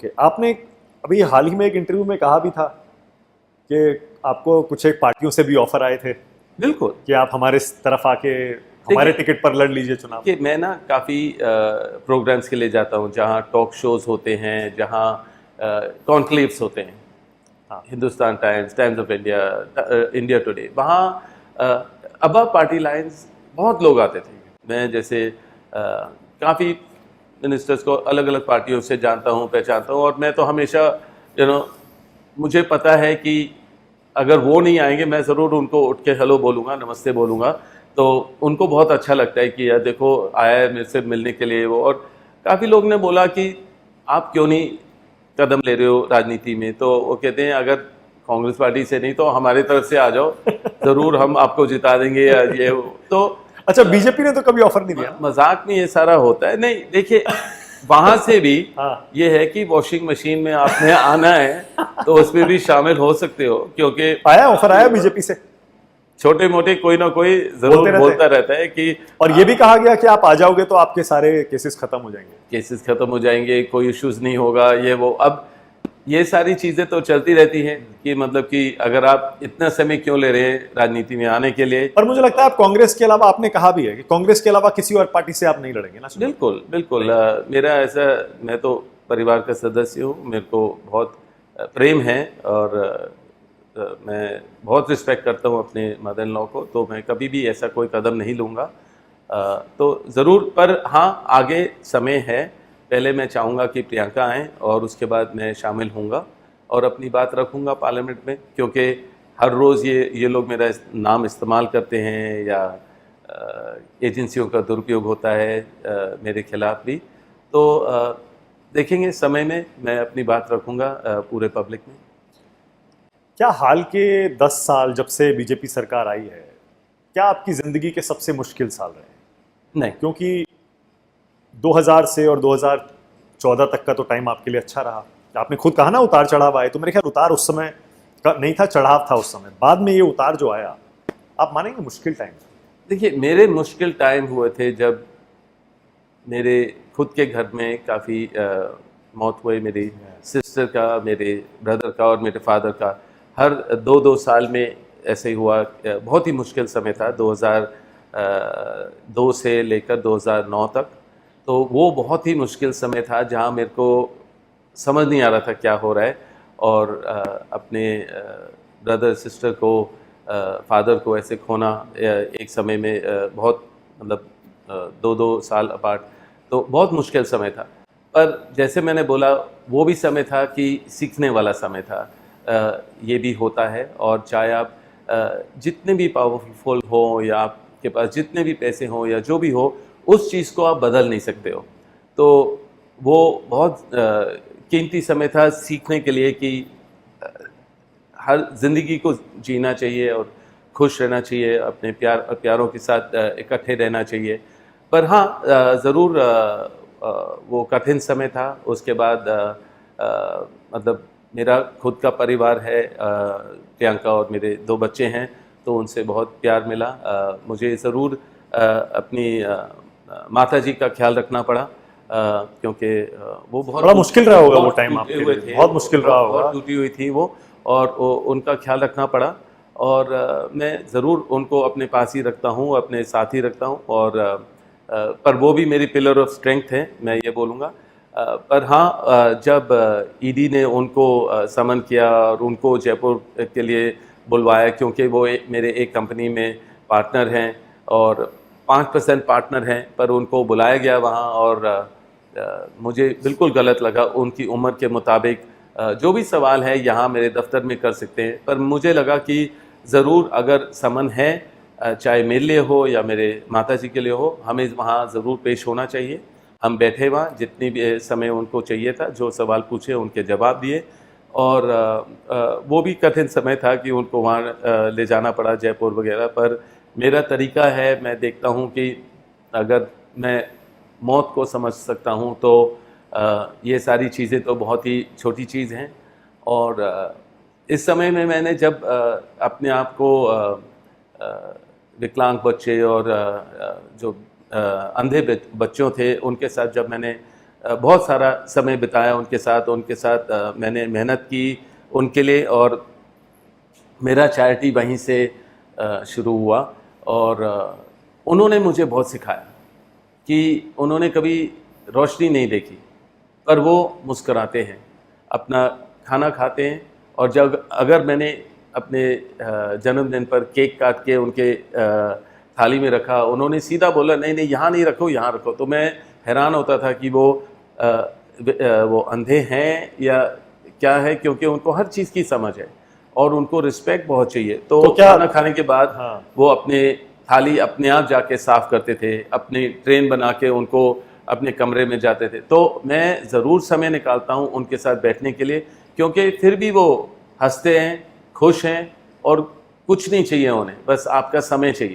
कि आपने अभी हाल ही में एक इंटरव्यू में कहा भी था कि आपको कुछ एक पार्टियों से भी ऑफर आए थे बिल्कुल। कि आप हमारे तरफ आके हमारे देखिए टिकट पर लड़ लीजिए चुनाव। कि मैं ना काफ़ी प्रोग्राम्स के लिए जाता हूँ जहाँ टॉक शोज़ होते हैं, जहाँ कॉन्क्लेव्स होते हैं। हाँ। Hindustan times, times of India, India today, वहाँ अबव पार्टी लाइंस बहुत लोग आते थे। मैं जैसे काफ़ी मिनिस्टर्स को अलग अलग पार्टियों से जानता हूँ, पहचानता हूँ, और मैं तो हमेशा मुझे पता है कि अगर वो नहीं आएंगे मैं ज़रूर उनको उठ के हेलो बोलूँगा, नमस्ते बोलूँगा। तो उनको बहुत अच्छा लगता है कि यार देखो आया है मेरे से मिलने के लिए वो। और काफ़ी लोग ने बोला कि आप क्यों नहीं कदम ले रहे हो राजनीति में, तो वो कहते हैं अगर कांग्रेस पार्टी से नहीं तो हमारी तरफ से आ जाओ, ज़रूर हम आपको जिता देंगे या ये वो। तो अच्छा, बीजेपी ने तो कभी ऑफर नहीं दिया ना? मजाक में ये सारा होता है। नहीं देखिए, वहां से भी हाँ। ये है कि वॉशिंग मशीन में आपने आना है तो उसमें भी शामिल हो सकते हो, क्योंकि आया ऑफर, आया बीजेपी से? छोटे मोटे कोई ना कोई बोलते जरूर रहते बोलता हैं। रहता है कि और ये भी कहा गया कि आप आ जाओगे तो आपके सारे केसेस खत्म हो जाएंगे। केसेस खत्म हो जाएंगे, कोई इश्यूज नहीं होगा, ये वो। अब ये सारी चीजें तो चलती रहती हैं कि मतलब कि अगर आप इतना समय क्यों ले रहे हैं राजनीति में आने के लिए। पर मुझे लगता है आप कांग्रेस के अलावा, आपने कहा भी है कि कांग्रेस के अलावा किसी और पार्टी से आप नहीं लड़ेंगे ना चुनाव? बिल्कुल बिल्कुल। मेरा ऐसा, मैं तो परिवार का सदस्य हूँ, मेरे को बहुत प्रेम है, और मैं बहुत रिस्पेक्ट करता हूँ अपने मदर इन लॉ को, तो मैं कभी भी ऐसा कोई कदम नहीं लूँगा। तो ज़रूर, पर हाँ आगे समय है। पहले मैं चाहूँगा कि प्रियंका आएँ और उसके बाद मैं शामिल होऊंगा और अपनी बात रखूँगा पार्लियामेंट में, क्योंकि हर रोज़ ये लोग मेरा नाम इस्तेमाल करते हैं, या एजेंसियों का दुरुपयोग होता है मेरे खिलाफ भी। तो देखेंगे समय में, मैं अपनी बात रखूँगा पूरे पब्लिक में। क्या हाल के 10 साल जब से बीजेपी सरकार आई है, क्या आपकी जिंदगी के सबसे मुश्किल साल रहे? नहीं। क्योंकि 2000 से और 2014 तक का तो टाइम आपके लिए अच्छा रहा। आपने खुद कहा ना उतार चढ़ाव आए, तो मेरे ख्याल उतार उस समय का नहीं था, चढ़ाव था उस समय। बाद में ये उतार जो आया, आप मानेंगे मुश्किल टाइम था। देखिए, मेरे मुश्किल टाइम हुए थे जब मेरे खुद के घर में काफ़ी मौत हुई, मेरी सिस्टर का, मेरे ब्रदर का और मेरे फादर का। हर 2-2 साल में ऐसे ही हुआ। बहुत ही मुश्किल समय था 2002 से लेकर 2009 तक। तो वो बहुत ही मुश्किल समय था जहाँ मेरे को समझ नहीं आ रहा था क्या हो रहा है। और अपने ब्रदर सिस्टर को, फादर को ऐसे खोना एक समय में, बहुत मतलब 2-2 साल अपार्ट, तो बहुत मुश्किल समय था। पर जैसे मैंने बोला, वो भी समय था कि सीखने वाला समय था। ये भी होता है, और चाहे आप जितने भी पावरफुल हो, या आपके पास जितने भी पैसे हों, या जो भी हो, उस चीज़ को आप बदल नहीं सकते हो। तो वो बहुत कीमती समय था सीखने के लिए कि हर ज़िंदगी को जीना चाहिए और खुश रहना चाहिए, अपने प्यारों के साथ इकट्ठे रहना चाहिए। पर हाँ, ज़रूर वो कठिन समय था। उसके बाद मतलब मेरा खुद का परिवार है, प्रियंका और मेरे 2 बच्चे हैं, तो उनसे बहुत प्यार मिला। मुझे ज़रूर अपनी माताजी का ख्याल रखना पड़ा, क्योंकि वो बहुत बड़ा मुश्किल रहा होगा वो बहुत टाइम टूटे आपके हुए लिए, थे, बहुत मुश्किल रहा होगा। बहुत टूटी हुई थी वो, और उनका ख्याल रखना पड़ा। और मैं ज़रूर उनको अपने पास ही रखता हूँ, अपने साथ ही रखता हूँ। और पर वो भी मेरी पिलर ऑफ स्ट्रेंथ है, मैं ये बोलूँगा। पर हाँ, जब ईडी ने उनको समन किया और उनको जयपुर के लिए बुलवाया, क्योंकि वो मेरे एक कंपनी में पार्टनर हैं, और 5% पार्टनर हैं, पर उनको बुलाया गया वहाँ। और मुझे बिल्कुल गलत लगा। उनकी उम्र के मुताबिक जो भी सवाल है यहाँ मेरे दफ्तर में कर सकते हैं, पर मुझे लगा कि ज़रूर अगर समन है, चाहे मेरे लिए हो या मेरे माताजी के लिए हो, हमें वहाँ ज़रूर पेश होना चाहिए। हम बैठे वहाँ जितनी भी समय उनको चाहिए था, जो सवाल पूछे उनके जवाब दिए। और वो भी कठिन समय था कि उनको वहाँ ले जाना पड़ा जयपुर वगैरह। पर मेरा तरीका है, मैं देखता हूँ कि अगर मैं मौत को समझ सकता हूँ, तो ये सारी चीज़ें तो बहुत ही छोटी चीज़ हैं। और इस समय में मैंने जब अपने आप को विकलांग बच्चे और जो अंधे बच्चों थे उनके साथ जब मैंने बहुत सारा समय बिताया उनके साथ मैंने मेहनत की उनके लिए, और मेरा चैरिटी वहीं से शुरू हुआ। और उन्होंने मुझे बहुत सिखाया कि उन्होंने कभी रोशनी नहीं देखी, पर वो मुस्कराते हैं, अपना खाना खाते हैं। और जब अगर मैंने अपने जन्मदिन पर केक काट के उनके थाली में रखा, उन्होंने सीधा बोला नहीं नहीं यहाँ नहीं रखो, यहाँ रखो। तो मैं हैरान होता था कि वो अंधे हैं या क्या है, क्योंकि उनको हर चीज़ की समझ है और उनको रिस्पेक्ट बहुत चाहिए। तो क्या खाना खाने के बाद हाँ वो अपने थाली अपने आप जाके साफ़ करते थे, अपनी ट्रेन बना के उनको अपने कमरे में जाते थे। तो मैं ज़रूर समय निकालता हूँ उनके साथ बैठने के लिए, क्योंकि फिर भी वो हंसते हैं, खुश हैं, और कुछ नहीं चाहिए उन्हें, बस आपका समय चाहिए।